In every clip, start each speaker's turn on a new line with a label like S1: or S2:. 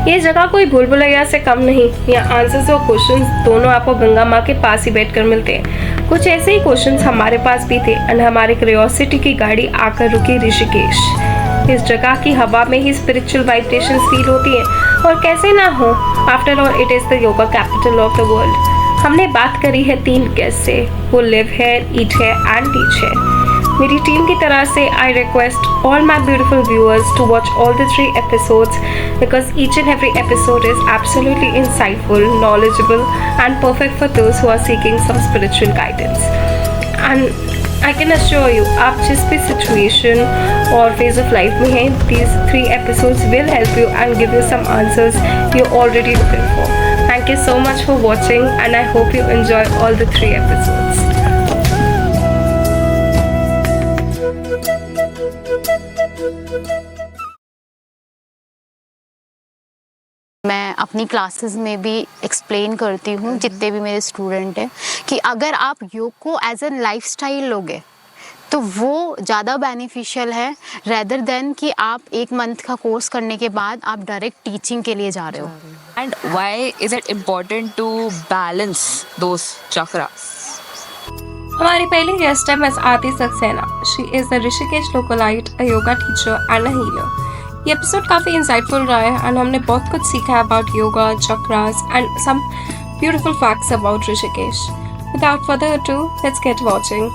S1: ये जगह कोई भूल भुलैया से कम नहीं। यहाँ आंसर्स और क्वेश्चंस दोनों आपको गंगा माँ के पास ही बैठकर मिलते हैं। कुछ ऐसे ही क्वेश्चंस हमारे पास भी थे और हमारी क्यूरियोसिटी की गाड़ी आकर रुकी ऋषिकेश। इस जगह की हवा में ही स्पिरिचुअल वाइब्रेशंस फील होती हैं और कैसे ना हो, after all it is the yoga capital of the world. हमने बात करी है 3 गेस्ट से, वो लिव है, ईट है एंड टीच है। मेरी टीम की तरह से I request all my beautiful viewers to watch all the 3 episodes because each and every episode is absolutely insightful, knowledgeable and perfect for those who are seeking some spiritual guidance. And I can assure you, आप जिस भी situation और phase of life में हैं, these 3 episodes will help you and give you some answers you're already looking for. Thank you so much for watching and I hope you enjoy all the 3 episodes.
S2: मैं अपनी classes में भी explain करती हूँ, जितने भी मेरे स्टूडेंट हैं, कि अगर आप योग को एज ए लाइफस्टाइल लोगे तो वो ज़्यादा बेनिफिशियल है रेदर देन कि आप 1 मंथ का कोर्स करने के बाद आप डायरेक्ट टीचिंग के लिए जा रहे हो।
S3: And why is it important to balance those chakras?
S1: हमारी पहली गेस्ट है miss Aarti Saxena. She is the Rishikesh localite, a yoga teacher and a healer. ये एपिसोड काफ़ी इंसाइटफुल रहा है एंड हमने बहुत कुछ सीखा है about yoga, chakras and some beautiful facts about Rishikesh. Without further ado, let's get watching.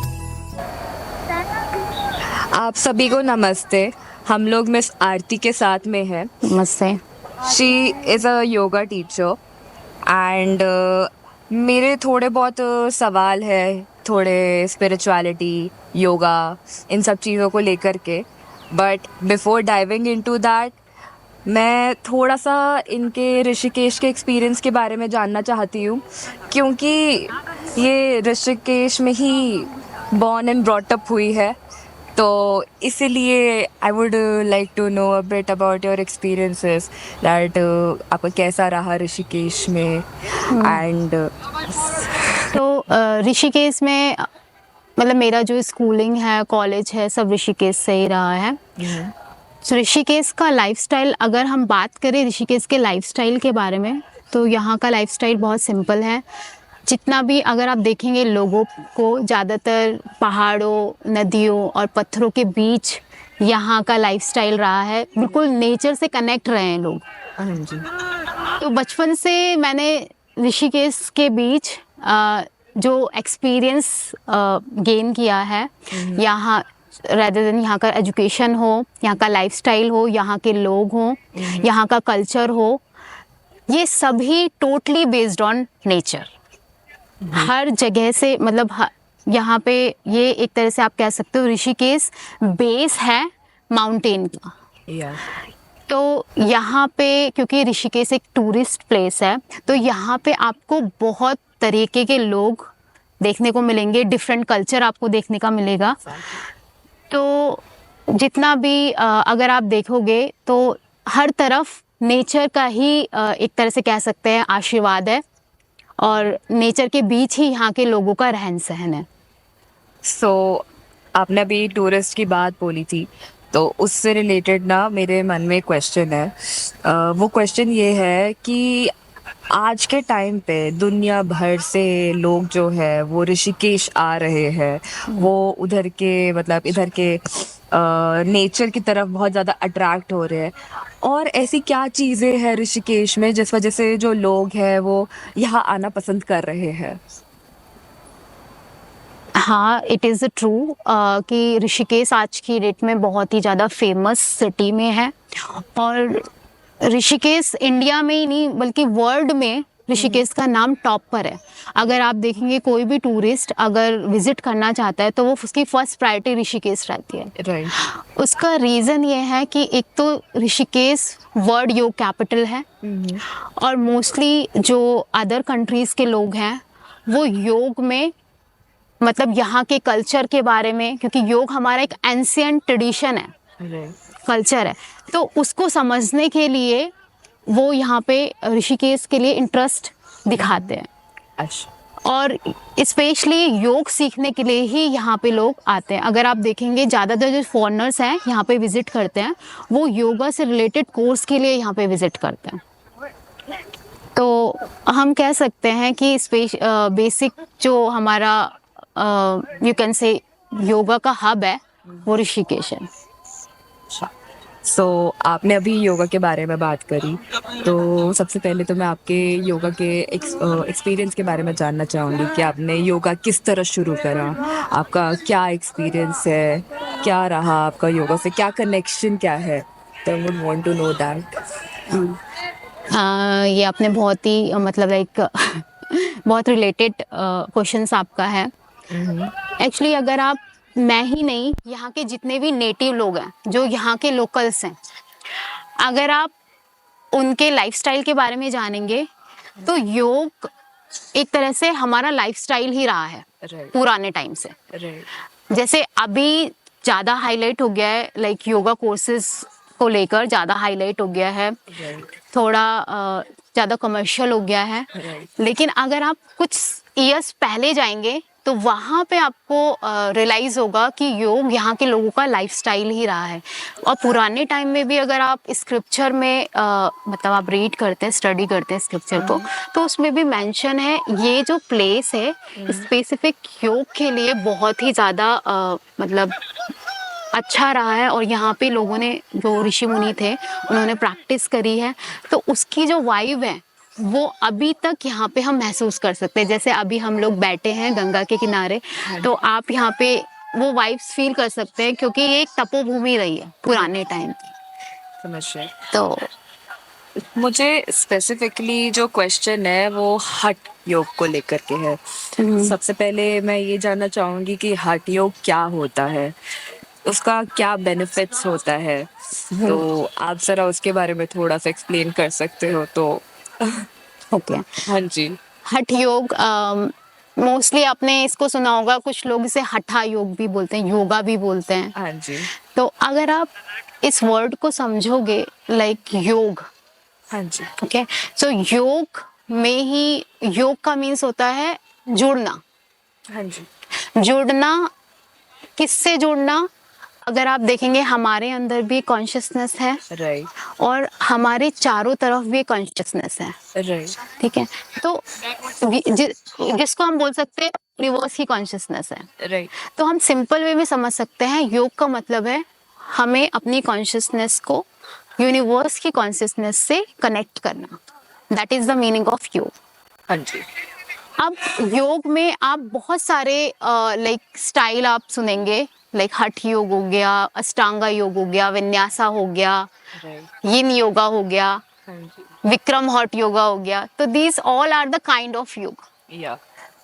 S3: आप सभी को नमस्ते। हम लोग मिस आरती के साथ में हैं।
S2: नमस्ते।
S3: She is a yoga teacher and मेरे थोड़े बहुत सवाल है, थोड़े स्पिरिचुअलिटी, योगा, इन सब चीज़ों को लेकर के। But before diving into that, मैं थोड़ा सा इनके ऋषिकेश के एक्सपीरियंस के बारे में जानना चाहती हूँ, क्योंकि ये ऋषिकेश में ही बॉर्न एंड ब्रॉट अप हुई है, तो इसीलिए I would like to know a bit about your experiences that आपका कैसा रहा ऋषिकेश में। एंड
S2: तो ऋषिकेश में मतलब मेरा जो स्कूलिंग है, कॉलेज है, सब ऋषिकेश से ही रहा है। तो ऋषिकेश का लाइफस्टाइल, अगर हम बात करें ऋषिकेश के लाइफस्टाइल के बारे में, तो यहाँ का लाइफस्टाइल बहुत सिंपल है। जितना भी अगर आप देखेंगे लोगों को, ज़्यादातर पहाड़ों, नदियों और पत्थरों के बीच यहाँ का लाइफस्टाइल रहा है। बिल्कुल नेचर से कनेक्ट रहे हैं लोग। तो बचपन से मैंने ऋषिकेश के बीच जो एक्सपीरियंस गेन किया है, यहाँ रेदर देन यहाँ का एजुकेशन हो, यहाँ का लाइफस्टाइल हो, यहाँ के लोग हों, यहाँ का कल्चर हो, ये सभी टोटली बेस्ड ऑन नेचर। हर जगह से मतलब यहाँ पे ये एक तरह से आप कह सकते हो ऋषिकेश बेस है माउंटेन का। तो यहाँ पे क्योंकि ऋषिकेश एक टूरिस्ट प्लेस है, तो यहाँ पे आपको बहुत तरीके के लोग देखने को मिलेंगे, डिफरेंट कल्चर आपको देखने का मिलेगा। तो जितना भी अगर आप देखोगे तो हर तरफ नेचर का ही एक तरह से कह सकते हैं आशीर्वाद है, और नेचर के बीच ही यहाँ के लोगों का रहन सहन है।
S3: सो आपने अभी टूरिस्ट की बात बोली थी, तो उससे रिलेटेड ना मेरे मन में क्वेश्चन है। वो क्वेश्चन ये है कि आज के टाइम पे दुनिया भर से लोग जो है वो ऋषिकेश आ रहे हैं, वो उधर के मतलब इधर के नेचर की तरफ बहुत ज़्यादा अट्रैक्ट हो रहे हैं। और ऐसी क्या चीज़ें हैं ऋषिकेश में जिस वजह से जो लोग हैं वो यहाँ आना पसंद कर रहे हैं?
S2: हाँ, इट इज़ ट्रू कि ऋषिकेश आज की डेट में बहुत ही ज़्यादा फेमस सिटी में है, और ऋषिकेश इंडिया में ही नहीं बल्कि वर्ल्ड में ऋषिकेश का नाम टॉप पर है। अगर आप देखेंगे कोई भी टूरिस्ट अगर विजिट करना चाहता है तो वो उसकी फर्स्ट प्रायोरिटी ऋषिकेश रहती है।
S3: राइट।
S2: उसका रीज़न ये है कि एक तो ऋषिकेश वर्ल्ड योग कैपिटल है, और मोस्टली जो अदर कंट्रीज़ के लोग हैं वो योग में मतलब यहाँ के कल्चर के बारे में, क्योंकि योग हमारा एक एंशिएंट ट्रेडिशन है, कल्चर है, तो उसको समझने के लिए वो यहाँ पे ऋषिकेश के लिए इंटरेस्ट दिखाते हैं।
S3: अच्छा।
S2: और स्पेशली योग सीखने के लिए ही यहाँ पे लोग आते हैं। अगर आप देखेंगे ज़्यादातर जो फॉरेनर्स हैं यहाँ पे विज़िट करते हैं वो योगा से रिलेटेड कोर्स के लिए यहाँ पे विज़िट करते हैं। हम कह सकते हैं कि बेसिक जो हमारा यू कैन से योगा का हब है वो ऋषिकेश है।
S3: सो आपने अभी योगा के बारे में बात करी, तो सबसे पहले तो मैं आपके योगा के एक्सपीरियंस के बारे में जानना चाहूँगी कि आपने योगा किस तरह शुरू करा, आपका क्या एक्सपीरियंस है, क्या रहा आपका योगा से, क्या कनेक्शन क्या है, तो I would want to know that.
S2: ये आपने बहुत ही मतलब लाइक बहुत रिलेटेड क्वेश्चंस आपका है। एक्चुअली अगर आप, मैं ही नहीं, यहाँ के जितने भी नेटिव लोग हैं जो यहाँ के लोकल्स हैं, अगर आप उनके लाइफस्टाइल के बारे में जानेंगे तो योग एक तरह से हमारा लाइफस्टाइल ही रहा है पुराने टाइम से। जैसे अभी ज़्यादा हाईलाइट हो गया है, लाइक योगा कोर्सेज को लेकर ज़्यादा हाईलाइट हो गया है, थोड़ा ज़्यादा कमर्शियल हो गया है। लेकिन अगर आप कुछ ईयर्स पहले जाएंगे तो वहाँ पे आपको रियलाइज़ होगा कि योग यहाँ के लोगों का लाइफस्टाइल ही रहा है। और पुराने टाइम में भी अगर आप स्क्रिप्चर में मतलब आप रीड करते हैं, स्टडी करते हैं स्क्रिप्चर को, तो उसमें भी मेंशन है ये जो प्लेस है स्पेसिफिक योग के लिए बहुत ही ज़्यादा मतलब अच्छा रहा है। और यहाँ पे लोगों ने, जो ऋषि मुनि थे, उन्होंने प्रैक्टिस करी है, तो उसकी जो वाइब है वो अभी तक यहाँ पे हम महसूस कर सकते हैं। जैसे अभी हम लोग बैठे हैं गंगा के किनारे, तो आप यहाँ पे वो वाइब्स फील कर सकते हैं, क्योंकि ये एक तपोभूमि रही है पुराने टाइम की।
S3: समझ रहे।
S2: तो
S3: मुझे स्पेसिफिकली जो क्वेश्चन है वो हठ योग को लेकर के है। सबसे पहले मैं ये जानना चाहूँगी कि हठ योग क्या होता है, उसका क्या बेनिफिट्स होता है, तो आप जरा उसके बारे में थोड़ा सा एक्सप्लेन कर सकते हो तो।
S2: ओके,
S3: हाँ जी।
S2: हठ योग मोस्टली आपने इसको सुना होगा, कुछ लोग इसे हठा योग भी बोलते हैं, योगा भी बोलते हैं।
S3: हाँ जी।
S2: तो अगर आप इस वर्ड को समझोगे, लाइक योग,
S3: हाँ जी।
S2: ओके, सो योग में ही, योग का मीन्स होता है जुड़ना।
S3: हाँ जी।
S2: जुड़ना, किससे जुड़ना? अगर आप देखेंगे हमारे अंदर भी कॉन्शियसनेस है,
S3: राइट,
S2: और हमारे चारों तरफ भी कॉन्शियसनेस है,
S3: राइट,
S2: ठीक है। तो जिसको हम बोल सकते हैं यूनिवर्स की कॉन्शियसनेस है।
S3: राइट।
S2: तो हम सिंपल वे में समझ सकते हैं, योग का मतलब है हमें अपनी कॉन्शियसनेस को यूनिवर्स की कॉन्शियसनेस से कनेक्ट करना। That is the meaning of योग।
S3: हाँ जी।
S2: अब योग में आप बहुत सारे लाइक स्टाइल आप सुनेंगे, लाइक हठ योग हो गया, अष्टांगा योग हो गया, विन्यासा हो गया, यिन योगा हो गया, विक्रम हॉट योगा हो गया। तो these all are the kind of yog,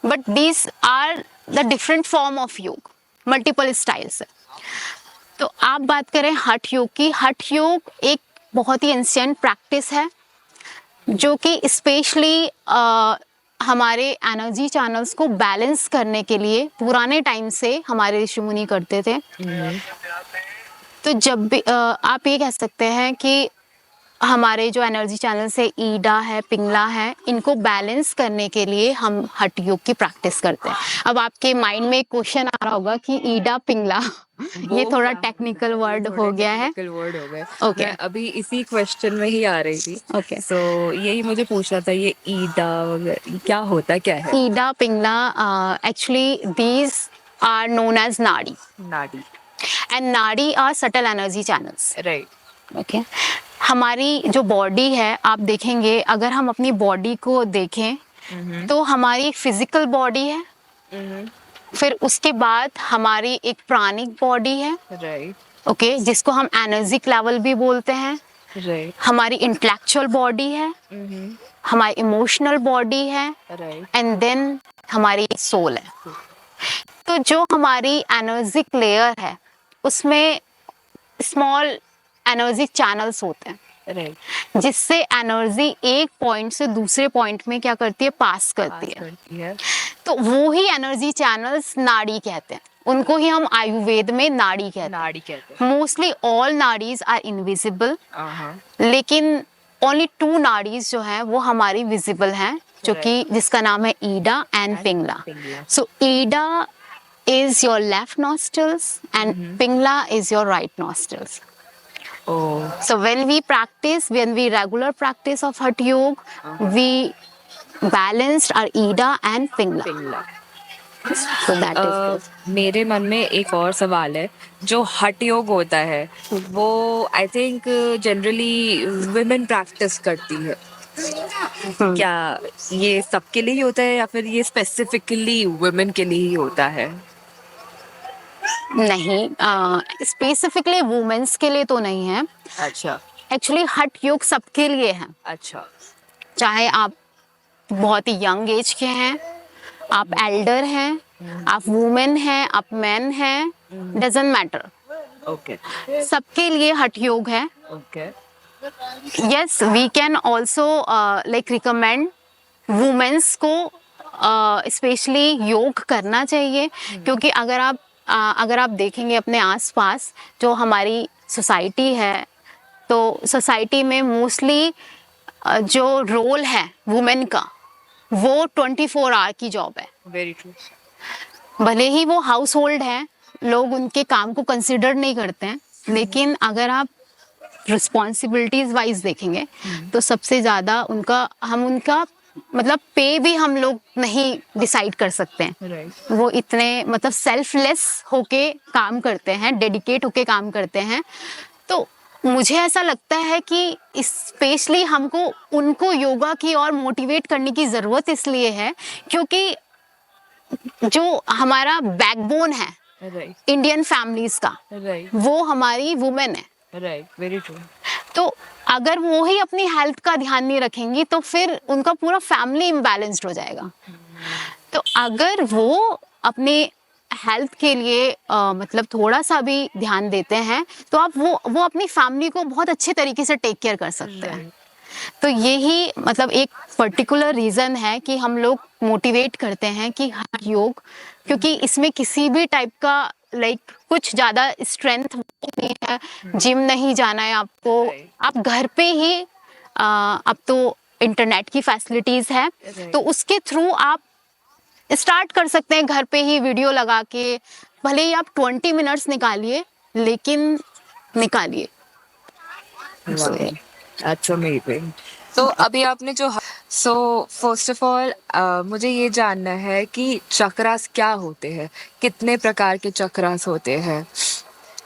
S2: but these are the different form of yog, multiple styles है। तो आप बात करें हठ योग की, हठ योग एक बहुत ही एंशिएंट प्रैक्टिस है जो कि स्पेशली हमारे एनर्जी चैनल्स को बैलेंस करने के लिए पुराने टाइम से हमारे ऋषि मुनि करते थे। तो जब भी आप ये कह सकते हैं कि हमारे जो एनर्जी चैनल्स है, ईडा है, पिंगला है, इनको बैलेंस करने के लिए हम हठ योग की प्रैक्टिस करते हैं। अब आपके माइंड में एक क्वेश्चन आ रहा होगा कि ईडा पिंगला ये थोड़ा टेक्निकल वर्ड हो गया है।
S3: ओके, अभी इसी क्वेश्चन में ही आ रही थी।
S2: ओके,
S3: सो यही मुझे पूछना था, ये ईडा क्या होता है, क्या है?
S2: Ida Pingala actually these are known as nadi, and nadi are subtle energy channels,
S3: right.
S2: Okay. हमारी जो बॉडी है, आप देखेंगे, अगर हम अपनी बॉडी को देखें तो हमारी एक फिजिकल बॉडी है, फिर उसके बाद हमारी एक प्राणिक बॉडी है,
S3: राइट,
S2: ओके, जिसको हम एनर्जिक लेवल भी बोलते हैं,
S3: राइट।
S2: हमारी इंटेलेक्चुअल बॉडी है, हमारी इमोशनल बॉडी है,
S3: राइट,
S2: एंड देन हमारी सोल है। तो जो हमारी एनर्जिक लेयर है उसमें स्मॉल एनर्जी चैनल्स होते हैं,
S3: राइट,
S2: जिससे एनर्जी एक पॉइंट से दूसरे पॉइंट में क्या करती है, पास करती है। तो वो ही एनर्जी चैनल्स नाड़ी कहते हैं, उनको ही हम आयुर्वेद में नाड़ी कहते हैं। Mostly all nadis are invisible, लेकिन ओनली 2 नाड़ीज जो हैं वो हमारी विजिबल हैं, जो कि जिसका नाम है Ida and Pingala. So Ida is your left nostrils and Pingla is your right nostrils. So when we regular practice of Hatha Yoga, we balanced are Ida and Pingla. So that is this.
S3: मेरे मन में एक और सवाल है, जो हठ योग होता है वो I think generally women practice करती है, क्या ये सबके लिए ही होता है या फिर ये स्पेसिफिकली वुमेन के लिए ही होता है?
S2: नहीं, स्पेसिफिकली वुमेन्स के लिए तो नहीं है.
S3: अच्छा
S2: एक्चुअली हठ योग सबके लिए है.
S3: अच्छा
S2: चाहे आप बहुत ही यंग एज के हैं, आप एल्डर हैं, आप वुमेन हैं, आप मैन हैं, डजंट मैटर.
S3: ओके
S2: सबके लिए हठ योग है.
S3: Okay
S2: yes, we can also like recommend womens को स्पेशली योग करना चाहिए, क्योंकि अगर आप देखेंगे अपने आसपास जो हमारी सोसाइटी है, तो सोसाइटी में मोस्टली जो रोल है वुमेन का वो 24 आवर की जॉब है.
S3: Very true.
S2: भले ही वो हाउस होल्ड है, लोग उनके काम को कंसिडर नहीं करते हैं, लेकिन अगर आप रिस्पॉन्सिबिलिटीज वाइज देखेंगे तो सबसे ज़्यादा उनका मतलब पे भी हम लोग नहीं डिसाइड कर सकते हैं.
S3: राइट
S2: वो इतने मतलब सेल्फलेस होके काम करते हैं, डेडिकेट होके काम करते हैं. तो मुझे ऐसा लगता है कि स्पेशली हमको उनको योगा की और मोटिवेट करने की ज़रूरत इसलिए है क्योंकि जो हमारा बैकबोन है
S3: राइट
S2: इंडियन फैमिलीज का,
S3: राइट
S2: वो हमारी वुमेन है.
S3: Right very true.
S2: तो अगर वो ही अपनी हेल्थ का ध्यान नहीं रखेंगी तो फिर उनका पूरा फैमिली इम्बैलेंस्ड हो जाएगा. तो अगर वो अपने हेल्थ के लिए मतलब थोड़ा सा भी ध्यान देते हैं तो आप वो अपनी फैमिली को बहुत अच्छे तरीके से टेक केयर कर सकते हैं. तो यही मतलब एक पर्टिकुलर रीज़न है कि हम लोग मोटिवेट करते हैं कि हठ योग, क्योंकि इसमें किसी भी टाइप का लाइक कुछ ज़्यादा स्ट्रेंथ नहीं है, जिम नहीं जाना है आपको. आप घर पे ही अब तो इंटरनेट की फैसिलिटीज़ है, तो उसके थ्रू आप स्टार्ट कर सकते हैं घर पे ही वीडियो लगा के. भले ही आप 20 मिनट्स निकालिए, लेकिन निकालिए.
S3: That's amazing. तो अभी आपने जो फर्स्ट ऑफ ऑल मुझे ये जानना है कि चक्रास क्या होते हैं, कितने प्रकार के चक्रास होते हैं,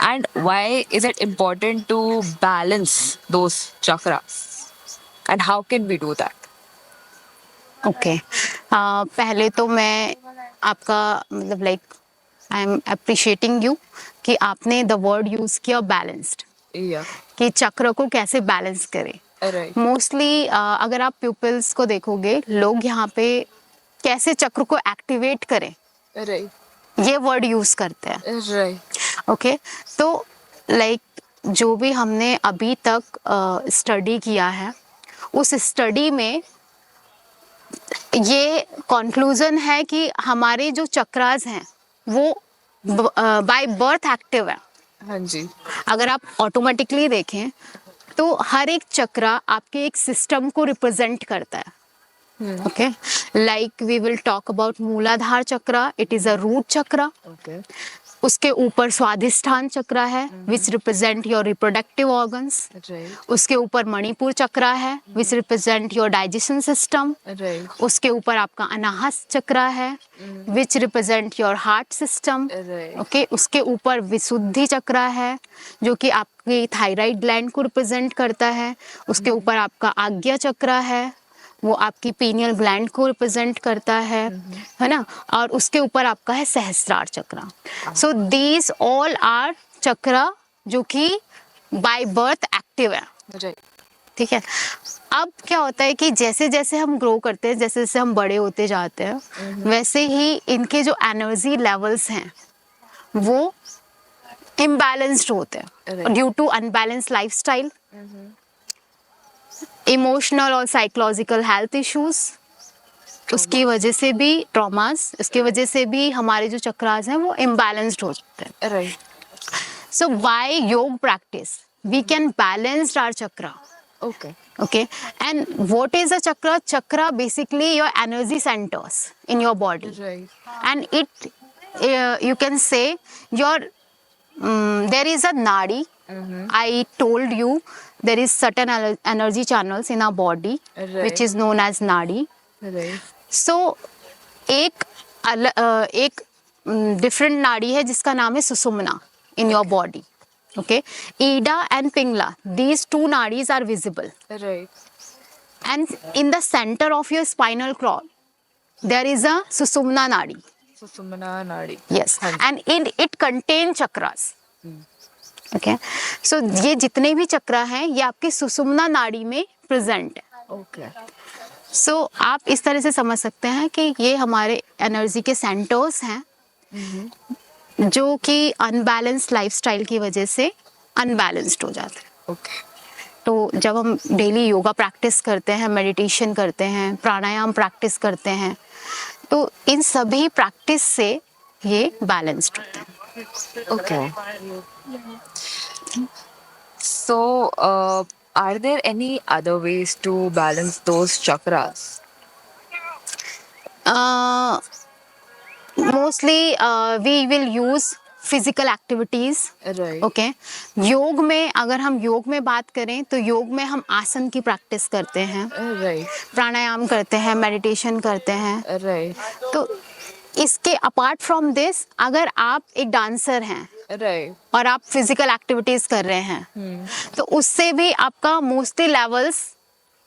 S3: and why is it important to balance those chakras, and how can we do that?
S2: Okay, पहले तो मैं आपका मतलब like I am appreciating you कि आपने द वर्ड यूज़ किया बैलेंस्ड,
S3: या
S2: कि चक्र को कैसे बैलेंस करें.
S3: राइट
S2: मोस्टली अगर आप प्यूपिल्स को देखोगे, लोग यहाँ पे कैसे चक्र को एक्टिवेट करें
S3: राइट
S2: ये वर्ड यूज़ करते हैं.
S3: राइट
S2: ओके, तो लाइक जो भी हमने अभी तक स्टडी किया है, उस स्टडी में ये कंक्लूजन है कि हमारे जो चक्रास हैं वो बाय बर्थ एक्टिव है.
S3: हाँ जी
S2: अगर आप ऑटोमेटिकली देखें तो हर एक चक्रा आपके एक सिस्टम को रिप्रेजेंट करता है. Okay, like we will talk about Muladhara chakra. It is a root chakra.
S3: Okay
S2: उसके ऊपर स्वाधिष्ठान चक्रा है which represent your reproductive organs.
S3: Right
S2: उसके ऊपर मणिपुर चक्रा है which represent your digestion system.
S3: Right
S2: उसके ऊपर आपका अनाहत चक्रा है which represent your heart system.
S3: Right
S2: okay, उसके ऊपर विशुद्धि चक्रा है जो कि आपकी थायराइड ग्लैंड को रिप्रेजेंट करता है. उसके ऊपर आपका आज्ञा चक्रा है, वो आपकी पीनियल ग्लैंड को रिप्रेजेंट करता है ना. और उसके ऊपर आपका है सहस्त्रार चक्रा. सो दीज ऑल आर चक्रा जो कि बाय बर्थ एक्टिव है.
S3: राइट
S2: ठीक है. अब क्या होता है कि जैसे जैसे हम ग्रो करते हैं, जैसे जैसे हम बड़े होते जाते हैं, वैसे ही इनके जो एनर्जी लेवल्स हैं वो इम्बैलेंस्ड होते हैं due to unbalanced lifestyle, emotional और साइकोलॉजिकल हेल्थ इश्यूज. उसकी वजह से भी ट्रॉमास, उसकी वजह से भी हमारे जो चक्रास हैं वो इम्बैलेंस्ड हो जाते हैं.
S3: Right
S2: so why yoga practice we can balance our chakra.
S3: Okay
S2: Okay, and what is a chakra? Chakra basically your energy centers in your body,
S3: right
S2: and it you can say your there is a nadi. I told you there is certain energy channels in our body
S3: Right.
S2: which is known as nadi.
S3: Right
S2: so एक एक different nadi है जिसका नाम है Sushumna in your body. Okay, Ida and Pingala, these two nadis are visible.
S3: Right
S2: And in the center of your spinal cord, there is a Susumna Nadi.
S3: सुषुम्ना नाड़ी.
S2: Yes.
S3: हाँ जी.
S2: And it contains chakras. Okay. So ये जितने भी चक्रा हैं ये आपके सुषुम्ना नाड़ी में प्रेजेंट है.
S3: ओके.
S2: So आप इस तरह से समझ सकते हैं कि ये हमारे एनर्जी के सेंटर्स हैं जो कि अनबैलेंस्ड लाइफस्टाइल की वजह से अनबैलेंस्ड हो जाते हैं.
S3: ओके.
S2: तो जब हम डेली योगा प्रैक्टिस करते हैं, मेडिटेशन करते हैं, प्राणायाम प्रैक्टिस करते हैं, तो इन सभी प्रैक्टिस से ये बैलेंस्ड होते हैं.
S3: Okay. So, are there any other ways to balance those chakras?
S2: Mostly we will use physical activities.
S3: Right.
S2: Okay, योग में अगर हम योग में बात करें तो योग में हम आसन की प्रैक्टिस करते हैं,
S3: Right.
S2: प्राणायाम करते हैं, मेडिटेशन करते हैं.
S3: Right.
S2: तो इसके अपार्ट फ्रॉम दिस, अगर आप एक डांसर हैं
S3: Right.
S2: और आप फिजिकल एक्टिविटीज कर रहे हैं तो उससे भी आपका मोस्टली लेवल्स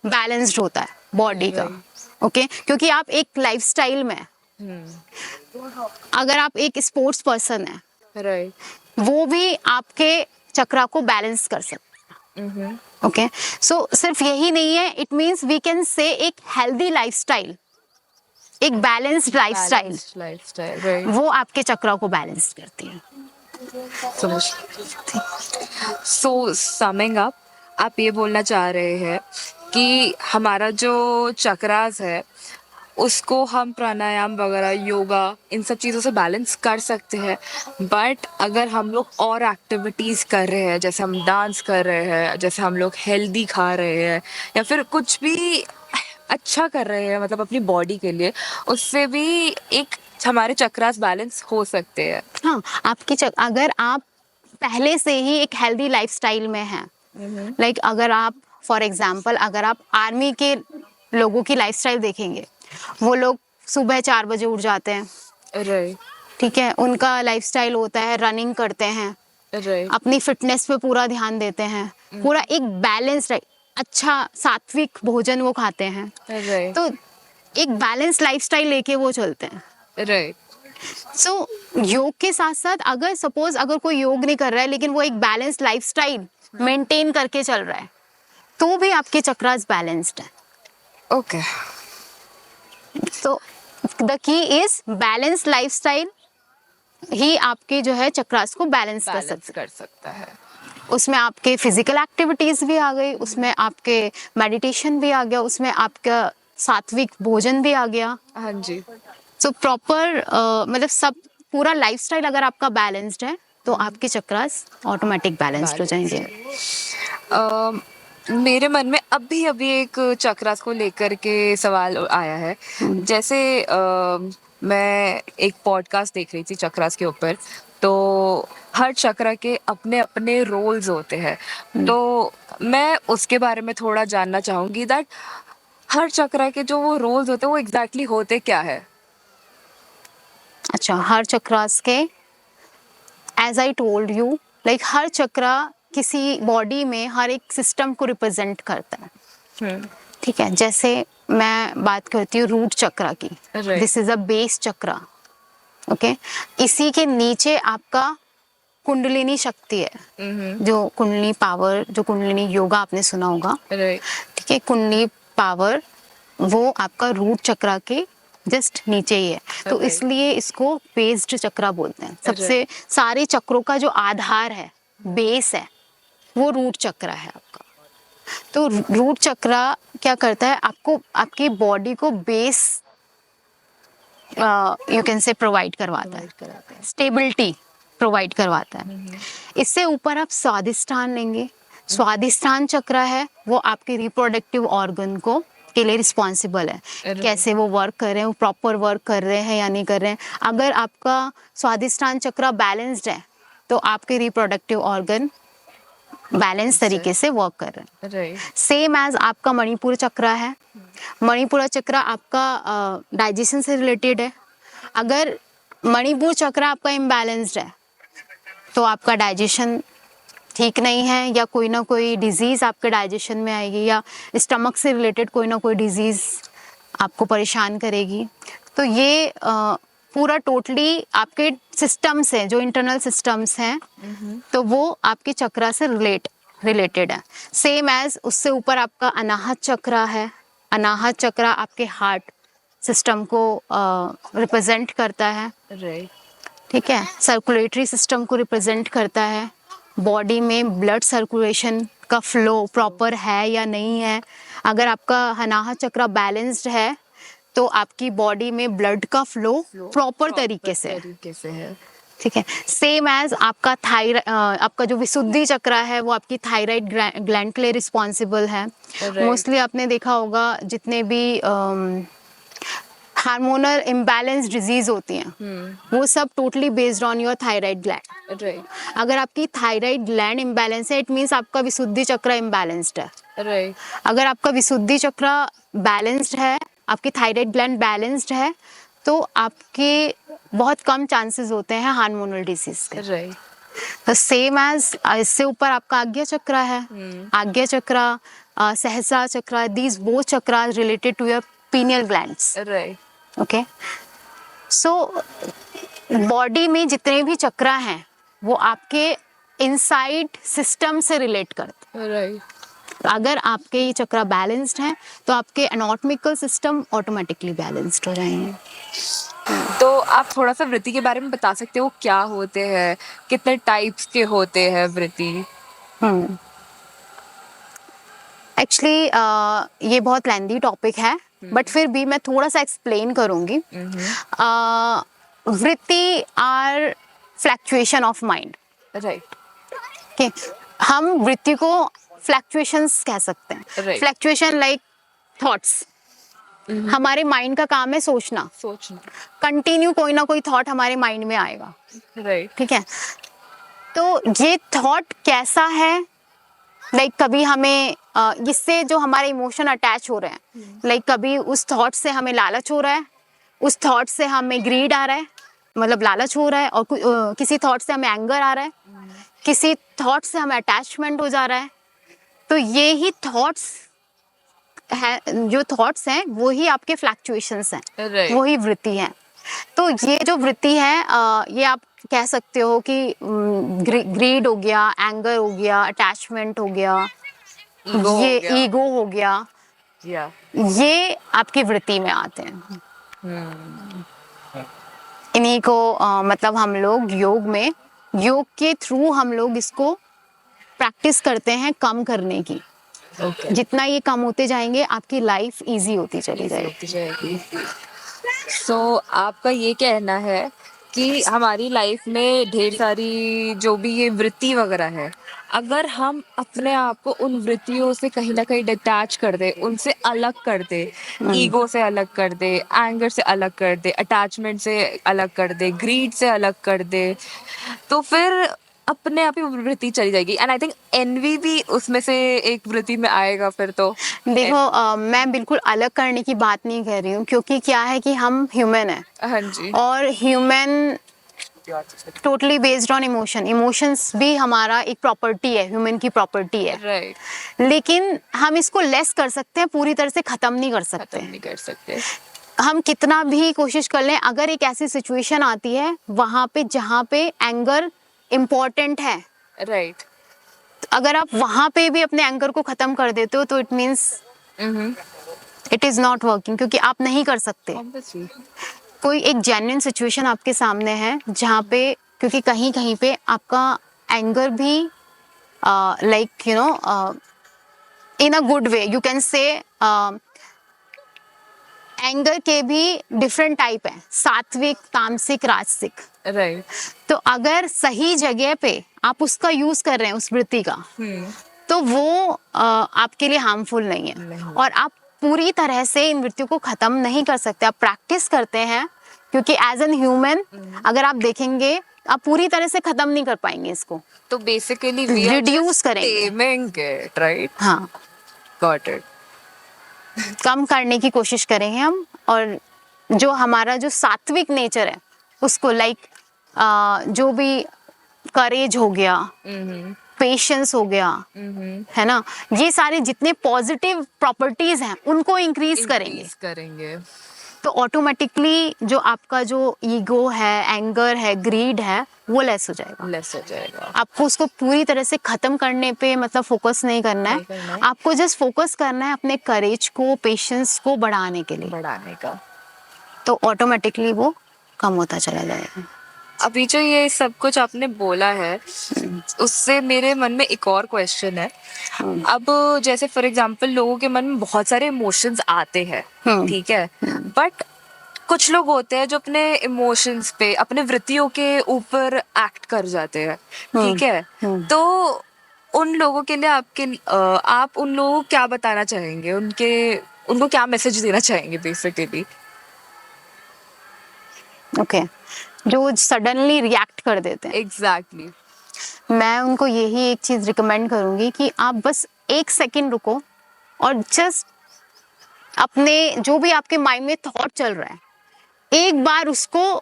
S2: बैलेंस्ड होता है बॉडी का. ओके, क्योंकि आप एक लाइफस्टाइल में, अगर आप एक स्पोर्ट्स पर्सन है,
S3: Right.
S2: वो भी आपके चक्रा को बैलेंस कर सकते हैं. ओके, सो सिर्फ यही नहीं है, it means we can say एक हेल्दी लाइफस्टाइल, एक balanced lifestyle,
S3: Balanced lifestyle. Right.
S2: वो आपके चक्रा को बैलेंस करती है.
S3: So, summing up, आप ये बोलना चाह रहे हैं कि हमारा जो चक्रास है उसको हम प्राणायाम वगैरह, योगा, इन सब चीज़ों से बैलेंस कर सकते हैं. बट अगर हम लोग और एक्टिविटीज़ कर रहे हैं, जैसे हम डांस कर रहे हैं, जैसे हम लोग हेल्दी खा रहे हैं, या फिर कुछ भी अच्छा कर रहे हैं मतलब अपनी बॉडी के लिए, उससे भी एक हमारे चक्रास बैलेंस हो सकते हैं.
S2: हाँ, अगर आप पहले से ही एक हेल्दी लाइफस्टाइल में हैं, लाइक अगर आप फॉर एग्जांपल अगर आप आर्मी के लोगों की लाइफस्टाइल देखेंगे, वो लोग सुबह 4 बजे उठ जाते हैं.
S3: राइट.
S2: ठीक है, उनका लाइफस्टाइल होता है, रनिंग करते हैं,
S3: राइट.
S2: अपनी फिटनेस पे पूरा ध्यान देते हैं, पूरा एक बैलेंस, अच्छा सात्विक भोजन वो खाते हैं.
S3: राइट.
S2: तो एक बैलेंस लाइफस्टाइल लेके वो चलते हैं.
S3: राइट.
S2: सो योग के साथ साथ अगर सपोज अगर कोई योग नहीं कर रहा है लेकिन वो एक बैलेंस लाइफस्टाइल मेंटेन करके चल रहा है, तो भी आपके चक्रास बैलेंस्ड है.
S3: Okay.
S2: So the key is balance lifestyle ही आपके जो है चक्रास को बैलेंस कर
S3: बैलेंस
S2: सकते
S3: कर सकता है.
S2: हैं. उसमें आपके फिजिकल एक्टिविटीज भी आ गई, उसमें आपके मेडिटेशन भी आ गया, उसमें आपका सात्विक भोजन भी आ गया.
S3: हाँ जी.
S2: सो प्रॉपर मतलब सब पूरा लाइफस्टाइल अगर आपका बैलेंस्ड है तो आपके चक्रास ऑटोमेटिक बैलेंस्ड हो जाएंगे.
S3: मेरे मन में अभी अभी एक चक्रास को लेकर के सवाल आया है. जैसे मैं एक पॉडकास्ट देख रही थी चक्रास के ऊपर, तो हर चक्र के अपने अपने रोल्स होते हैं. तो मैं उसके बारे में थोड़ा जानना चाहूँगी दैट हर चक्र के जो वो रोल्स होते हैं वो एग्जैक्टली होते क्या है.
S2: अच्छा, हर चक्रास के as I told you, like हर चक्रा किसी बॉडी में हर एक सिस्टम को रिप्रेजेंट करता है. ठीक है, जैसे मैं बात करती हूँ रूट चक्रा की,
S3: Right.
S2: This is a base chakra. Okay, इसी के नीचे आपका कुंडलिनी शक्ति है, जो कुंडलिनी पावर, जो कुंडलिनी योगा आपने सुना होगा.
S3: राइट.
S2: ठीक है, कुंडली पावर वो आपका रूट चक्रा के जस्ट नीचे ही है. तो
S3: Okay.
S2: इसलिए इसको बेस्ड चक्रा बोलते हैं. सबसे सारे चक्रों का जो आधार है, बेस है, वो रूट चक्रा है आपका. तो रूट चक्रा क्या करता है, आपको आपकी बॉडी को base you can say provide करवाता है, स्टेबिलिटी प्रोवाइड करवाता है. इससे ऊपर आप स्वादिष्ठान लेंगे. स्वादिष्ठान चक्र है वो आपके रिप्रोडक्टिव ऑर्गन को के लिए रिस्पॉन्सिबल है, कैसे वो वर्क कर रहे हैं, वो प्रॉपर वर्क कर रहे हैं या नहीं कर रहे हैं. अगर आपका स्वादिष्ठान चक्र बैलेंस्ड है तो आपके रिप्रोडक्टिव ऑर्गन बैलेंस तरीके से वर्क कर रहे हैं।
S3: राइट।
S2: सेम एज आपका मणिपुर चक्र है। मणिपुर चक्र आपका डाइजेशन से रिलेटेड है। अगर मणिपुर चक्र आपका इम्बैलेंस्ड है तो आपका डाइजेशन ठीक नहीं है, या कोई ना कोई डिजीज़ आपके डाइजेशन में आएगी, या स्टमक से रिलेटेड कोई ना कोई डिजीज़ आपको परेशान करेगी। तो ये पूरा टोटली आपके सिस्टम्स हैं, जो इंटरनल सिस्टम्स हैं, तो वो आपके चक्रा से रिलेटेड है। सेम एज उससे ऊपर आपका अनाहत चक्र है। अनाहत चक्र आपके हार्ट सिस्टम को रिप्रेजेंट करता है।
S3: राइट।
S2: ठीक है, सर्कुलेटरी सिस्टम को रिप्रेजेंट करता है। बॉडी में ब्लड सर्कुलेशन का फ्लो प्रॉपर है या नहीं है। अगर आपका अनाहत चक्र बैलेंस्ड है तो आपकी बॉडी में ब्लड का फ्लो प्रॉपर तरीके से
S3: है।
S2: ठीक है। सेम एज आपका आपका जो विशुद्धि चक्र है वो आपकी थायराइड ग्लैंड के लिए रिस्पॉन्सिबल है। मोस्टली आपने देखा होगा जितने भी हार्मोनल इम्बैलेंस डिजीज होती हैं वो सब totally based on your thyroid gland.
S3: Right.
S2: अगर आपकी थायराइड ग्लैंड इम्बैलेंस है, इट मीन्स आपका विशुद्धि चक्र इम्बैलेंस्ड है।
S3: राइट।
S2: अगर आपका विशुद्धि चक्र बैलेंस्ड है, आपकी थायराइड ग्लैंड बैलेंस्ड है, तो आपके बहुत कम चांसेस होते हैं हार्मोनल डिजीज के।
S3: राइट।
S2: तो सेम एज इससे ऊपर आपका आज्ञा चक्र है। आज्ञा Chakra, Sahasrara Chakra, these both chakra related to your pineal glands.
S3: Right.
S2: Okay, so body में जितने भी चक्र हैं वो आपके इनसाइड सिस्टम से रिलेट करते हैं।
S3: राइट।
S2: अगर आपके ये चक्र बैलेंस्ड हैं तो आपके एनाटॉमिकल सिस्टम ऑटोमेटिकली बैलेंस्ड हो जाएंगे।
S3: तो आप थोड़ा सा वृत्ति के बारे में बता सकते हो, क्या होते हैं, कितने टाइप्स के होते हैं वृत्ति?
S2: एक्चुअली ये बहुत लेंदी टॉपिक है, बट फिर भी मैं थोड़ा सा एक्सप्लेन करूंगी। Vritti are fluctuation of mind.
S3: Right.
S2: Okay, हम वृत्ति को फ्लैक्चुएशंस कह सकते हैं।
S3: Right.
S2: Fluctuation like thoughts. हमारे माइंड का काम है सोचना। कंटिन्यू कोई ना कोई थॉट हमारे माइंड में आएगा।
S3: राइट।
S2: ठीक है, तो ये थॉट कैसा है, लाइक कभी हमें इससे जो हमारे इमोशन अटैच हो रहे हैं, लाइक कभी उस थॉट से हमें लालच हो रहा है, उस थॉट से हमें ग्रीड आ रहा है, मतलब लालच हो रहा है, और किसी थॉट से हमें एंगर आ रहा है, किसी थॉट से हमें अटैचमेंट हो जा रहा है। तो ये ही थॉट्स है, जो थॉट्स हैं वो ही आपके फ्लैक्चुएशंस हैं।
S3: Right.
S2: वही वृत्ति हैं। तो ये जो वृत्ति है ये आप कह सकते हो कि ग्रीड हो गया, एंगर हो गया, अटैचमेंट हो गया, ये ईगो हो गया, ये आपकी वृत्ति में आते हैं। इन्हीं को मतलब हम लोग योग के थ्रू हम लोग इसको प्रैक्टिस करते हैं कम करने की। जितना ये कम होते जाएंगे आपकी लाइफ इजी होती चली जाएगी।
S3: सो आपका ये कहना है कि हमारी लाइफ में ढेर सारी जो भी ये वृत्ति वगैरह है, अगर हम अपने आप को उन वृत्तियों से कहीं ना कहीं डिटैच कर दे, उनसे अलग कर दे, ईगो से अलग कर दे, एंगर से अलग कर दे, अटैचमेंट से अलग कर दे, ग्रीड से अलग कर दे, तो फिर अपने आप ही वृत्ति चली जाएगी। एंड आई थिंक एनवी भी उसमें से एक वृत्ति में आएगा फिर। तो
S2: देखो मैं बिल्कुल अलग करने की बात नहीं कर रही हूँ, क्योंकि क्या है कि हम ह्यूमन हैं।
S3: हाँ जी।
S2: और human totally based on emotions भी हमारा एक प्रॉपर्टी है, ह्यूमन की प्रॉपर्टी है।
S3: राइट।
S2: लेकिन हम इसको लेस कर सकते हैं, पूरी तरह से खत्म नहीं कर सकते। हम कितना भी कोशिश कर लें, अगर एक ऐसी सिचुएशन आती है वहां पे जहाँ पे एंगर इम्पोर्टेंट है,
S3: राइट,
S2: अगर आप वहां पे भी अपने एंगर को खत्म कर देते हो तो it means it is not working, क्योंकि आप नहीं कर सकते। कोई एक जेन्युइन सिचुएशन आपके सामने है जहाँ पे, क्योंकि कहीं कहीं पे आपका एंगर भी like you know in a good way you can say, anger के भी डिफरेंट टाइप है, सात्विक, तामसिक, राजसिक।
S3: राइट।
S2: तो अगर सही जगह पे आप उसका यूज कर रहे हैं उस वृत्ति का, तो वो आपके लिए हार्मफुल नहीं है। और आप पूरी तरह से इन वृत्तियों को खत्म नहीं कर सकते, आप प्रैक्टिस करते हैं। क्योंकि एज एन ह्यूमन अगर आप देखेंगे आप पूरी तरह से खत्म नहीं कर पाएंगे इसको,
S3: तो बेसिकली
S2: रिड्यूस करेंगे।
S3: Taming it, right?
S2: हाँ,
S3: गॉट इट।
S2: कम करने की कोशिश करेंगे हम, और जो हमारा जो सात्विक नेचर है उसको, लाइक जो भी करेज हो गया, पेशेंस हो गया, है ना, ये सारे जितने पॉजिटिव प्रॉपर्टीज हैं उनको इंक्रीज करेंगे। तो ऑटोमेटिकली जो आपका जो ईगो है, एंगर है, ग्रीड है, वो लेस हो जाएगा। आपको उसको पूरी तरह से खत्म करने पे मतलब फोकस नहीं करना है, आपको जस्ट फोकस करना है अपने करेज को, पेशेंस को बढ़ाने का, तो ऑटोमेटिकली वो कम होता चला जाएगा।
S3: अभी जो ये सब कुछ आपने बोला है, उससे मेरे मन में एक और क्वेश्चन है। अब जैसे फॉर एग्जांपल लोगों के मन में बहुत सारे इमोशंस आते हैं, ठीक है, बट कुछ लोग होते हैं जो अपने इमोशंस पे, अपने वृत्तियों के ऊपर एक्ट कर जाते हैं, ठीक है, तो उन लोगों के लिए आप उन लोगों को क्या बताना चाहेंगे, उनको क्या मैसेज देना चाहेंगे बेसिकली?
S2: ओके, जो सडनली रिएक्ट कर देते हैं,
S3: एग्जैक्टली।
S2: मैं उनको यही एक चीज रिकमेंड करूंगी कि आप बस 1 सेकंड रुको और जस्ट अपने जो भी आपके माइंड में थॉट चल रहा है, एक बार उसको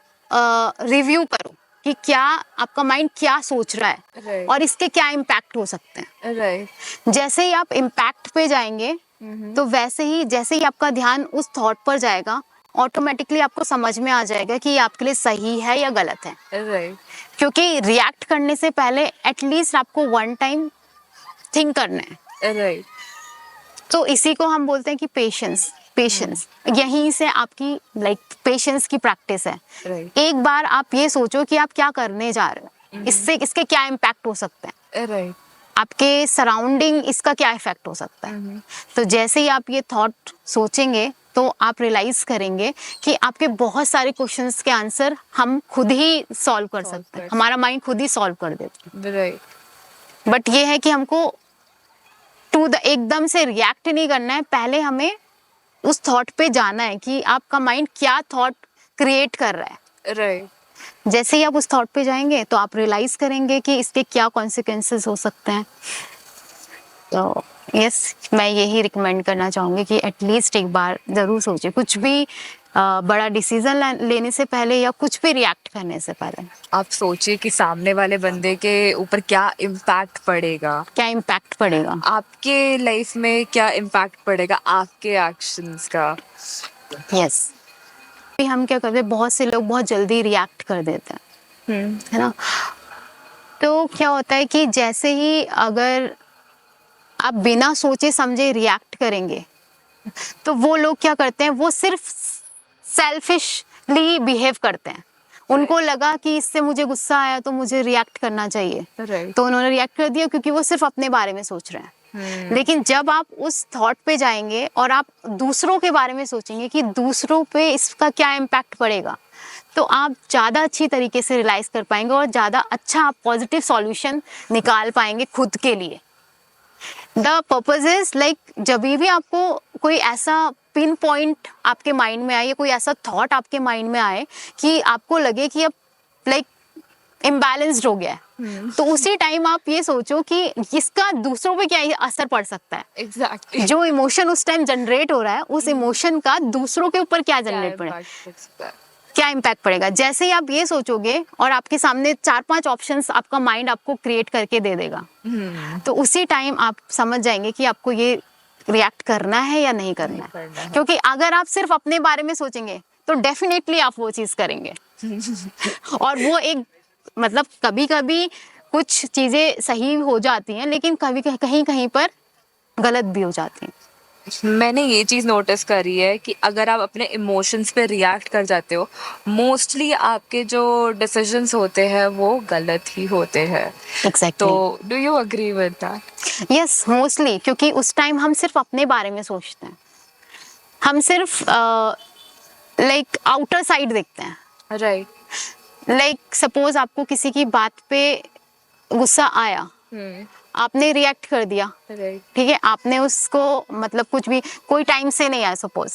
S2: रिव्यू करो कि क्या आपका माइंड क्या सोच रहा है,
S3: Right.
S2: और इसके क्या इम्पैक्ट हो सकते हैं।
S3: राइट।
S2: जैसे ही आप इम्पैक्ट पे जाएंगे, तो वैसे ही जैसे ही आपका ध्यान उस थॉट पर जाएगा, ऑटोमेटिकली आपको समझ में आ जाएगा कि ये आपके लिए सही है या गलत है।
S3: राइट।
S2: क्योंकि रिएक्ट करने से पहले एटलीस्ट आपको 1 टाइम थिंक करना है।
S3: राइट।
S2: तो इसी को हम बोलते हैं कि पेशेंस यहीं से आपकी लाइक पेशेंस की प्रैक्टिस है।
S3: Right.
S2: एक बार आप ये सोचो कि आप क्या करने जा रहे हो, इससे इसके क्या इम्पैक्ट हो सकते हैं,
S3: राइट।
S2: आपके सराउंडिंग इसका क्या इफेक्ट हो सकता है। तो जैसे ही आप ये थॉट सोचेंगे, तो आप रियलाइज करेंगे कि आपके बहुत सारे क्वेश्चंस के आंसर हम खुद ही सॉल्व कर सकते हैं, हमारा माइंड खुद ही सॉल्व कर देता है।
S3: राइट।
S2: बट ये है कि हमको एकदम से रिएक्ट नहीं करना है, पहले हमें उस थॉट पे जाना है कि आपका माइंड क्या थॉट क्रिएट कर रहा है।
S3: राइट।
S2: जैसे ही आप उस थॉट पे जाएंगे, तो आप रियलाइज करेंगे कि इसके क्या कॉन्सिक्वेंसेस हो सकते हैं। तो यस, मैं यही रिकमेंड करना चाहूँगी कि एटलीस्ट एक बार ज़रूर सोचें, कुछ भी बड़ा डिसीजन लेने से पहले या कुछ भी रिएक्ट करने से पहले
S3: आप सोचिए कि सामने वाले बंदे के ऊपर क्या इम्पैक्ट पड़ेगा, आपके लाइफ में क्या इम्पैक्ट पड़ेगा आपके एक्शंस का।
S2: यस, हम क्या करते हैं, बहुत से लोग बहुत जल्दी रिएक्ट कर देते हैं, है ना। तो क्या होता है कि जैसे ही अगर आप बिना सोचे समझे रिएक्ट करेंगे, तो वो लोग क्या करते हैं, वो सिर्फ सेल्फिशली बिहेव करते हैं। उनको लगा कि इससे मुझे गुस्सा आया तो मुझे रिएक्ट करना चाहिए,
S3: Right.
S2: तो उन्होंने रिएक्ट कर दिया, क्योंकि वो सिर्फ अपने बारे में सोच रहे हैं। लेकिन जब आप उस थॉट पे जाएंगे और आप दूसरों के बारे में सोचेंगे कि दूसरों पे इसका क्या इम्पैक्ट पड़ेगा, तो आप ज़्यादा अच्छी तरीके से रियलाइज कर पाएंगे और ज़्यादा अच्छा आप पॉजिटिव सॉल्यूशन निकाल पाएंगे खुद के लिए। द पर्पज इज लाइक, जब भी आपको कोई ऐसा पिन पॉइंट आपके माइंड में आए, कोई ऐसा थॉट आपके माइंड में आए कि आपको लगे कि अब लाइक इम्बैलेंस्ड हो गया है, तो उसी टाइम आप ये सोचो कि इसका दूसरों पे क्या असर पड़ सकता है।
S3: एग्जैक्टली।
S2: जो इमोशन उस टाइम जनरेट हो रहा है, उस इमोशन का दूसरों के ऊपर क्या जनरेट पड़ेगा, क्या इम्पैक्ट पड़ेगा। जैसे ही आप ये सोचोगे और आपके सामने 4-5 ऑप्शंस आपका माइंड आपको क्रिएट करके दे देगा, तो उसी टाइम आप समझ जाएंगे कि आपको ये रिएक्ट करना है या नहीं करना है। क्योंकि अगर आप सिर्फ अपने बारे में सोचेंगे, तो डेफिनेटली आप वो चीज करेंगे। और वो एक मतलब कभी कभी कुछ चीजें सही हो जाती हैं, लेकिन कभी कहीं पर गलत भी हो जाती हैं।
S3: मैंने ये चीज नोटिस करी है कि अगर आप अपने इमोशंस पे रिएक्ट कर जाते हो, मोस्टली आपके जो डिसीजंस होते हैं वो गलत ही होते हैं।
S2: Exactly.
S3: तो do you agree with that?
S2: Yes, mostly, क्योंकि उस टाइम हम सिर्फ अपने बारे में सोचते हैं, हम सिर्फ लाइक आउटर साइड देखते हैं।
S3: राइट।
S2: लाइक सपोज आपको किसी की बात पे गुस्सा आया, आपने रिएक्ट कर दिया,
S3: राइट।
S2: ठीक है, आपने उसको मतलब कुछ भी, कोई टाइम से नहीं आया सपोज,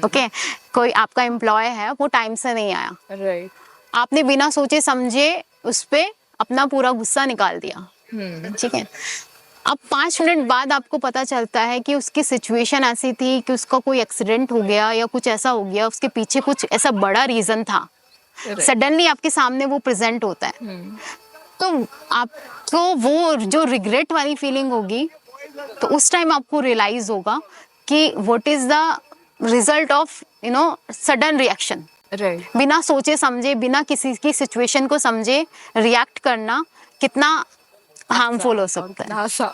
S2: ओके, कोई आपका एम्प्लॉय है, वो टाइम से नहीं आया,
S3: राइट।
S2: आपने बिना सोचे समझे उस पे अपना पूरा गुस्सा निकाल दिया, ठीक है। अब 5 मिनट बाद आपको पता चलता है कि उसकी सिचुएशन ऐसी थी कि उसका कोई एक्सीडेंट हो गया या कुछ ऐसा हो गया, उसके पीछे कुछ ऐसा बड़ा रीज़न था। सडनली आपके सामने वो प्रेजेंट होता है, तो आपको वो जो रिग्रेट वाली फीलिंग होगी, तो उस टाइम आपको रियलाइज होगा कि what is the result of sudden reaction.
S3: Right.
S2: बिना सोचे समझे, बिना किसी की सिचुएशन को समझे रिएक्ट करना कितना हार्मफुल हो सकता है,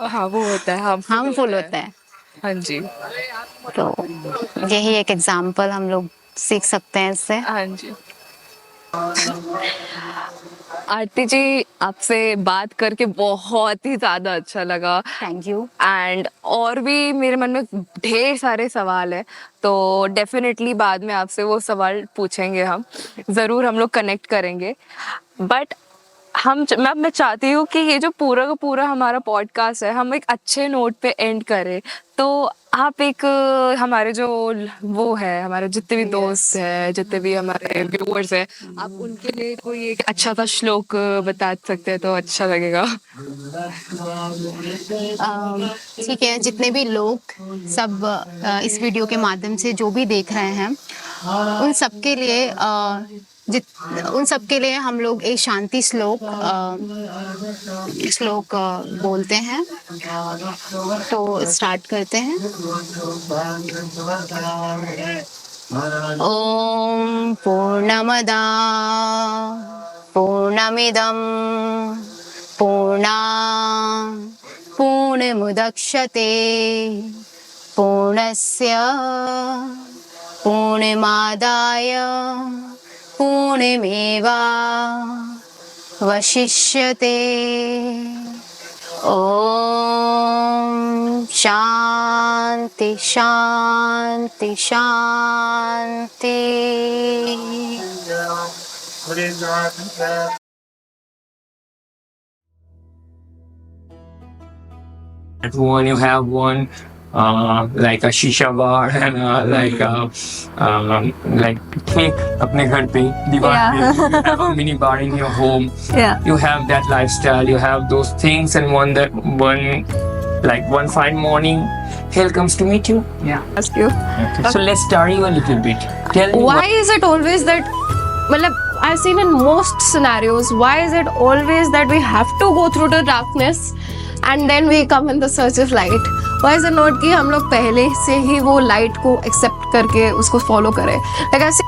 S3: हाँ वो होता है,
S2: हार्मफुल होता है।
S3: हाँ जी।
S2: तो यही एक एग्जाम्पल हम लोग सीख सकते हैं इससे।
S3: हाँ जी। आरती जी, आपसे बात करके बहुत ही ज़्यादा अच्छा लगा।
S2: Thank you.
S3: एंड और भी मेरे मन में ढेर सारे सवाल है, तो डेफिनेटली बाद में आपसे वो सवाल पूछेंगे, हम ज़रूर हम लोग कनेक्ट करेंगे। बट मैं चाहती हूँ कि ये जो पूरा का पूरा हमारा पॉडकास्ट है, हम एक अच्छे नोट पे एंड करें। तो आप एक हमारे जो वो है, हमारे जितने भी दोस्त हैं, जितने भी हमारे व्यूअर्स हैं, आप उनके लिए कोई एक अच्छा सा श्लोक बता सकते हैं तो अच्छा लगेगा।
S2: ठीक है, जितने भी लोग सब इस वीडियो के माध्यम से जो भी देख रहे हैं, उन सबके लिए उन सबके लिए हम लोग एक शांति श्लोक बोलते हैं। तो स्टार्ट करते हैं। ओम पूर्णमदा पूर्णमिदं पूर्णमुदच्यते पूर्णस्य पूर्णमादाय पूर्णमेवावशिष्यते। ओम शांति शांति शांति।
S4: At one, you have one like a shisha bar and like cake अपने घर पे दीवार पे, you have a mini bar in your home.
S3: Yeah.
S4: You have that lifestyle, you have those things, and one fine morning, Hale comes to meet you. Yeah.
S3: Ask you.
S4: Okay. So let's start you a little bit. Tell me
S1: Why is it always that, I've seen in most scenarios, why is it always that we have to go through the darkness and then we come in the search of light? Why is it not कि हम लोग पहले से ही वो light को accept करके उसको follow करें? Like I've seen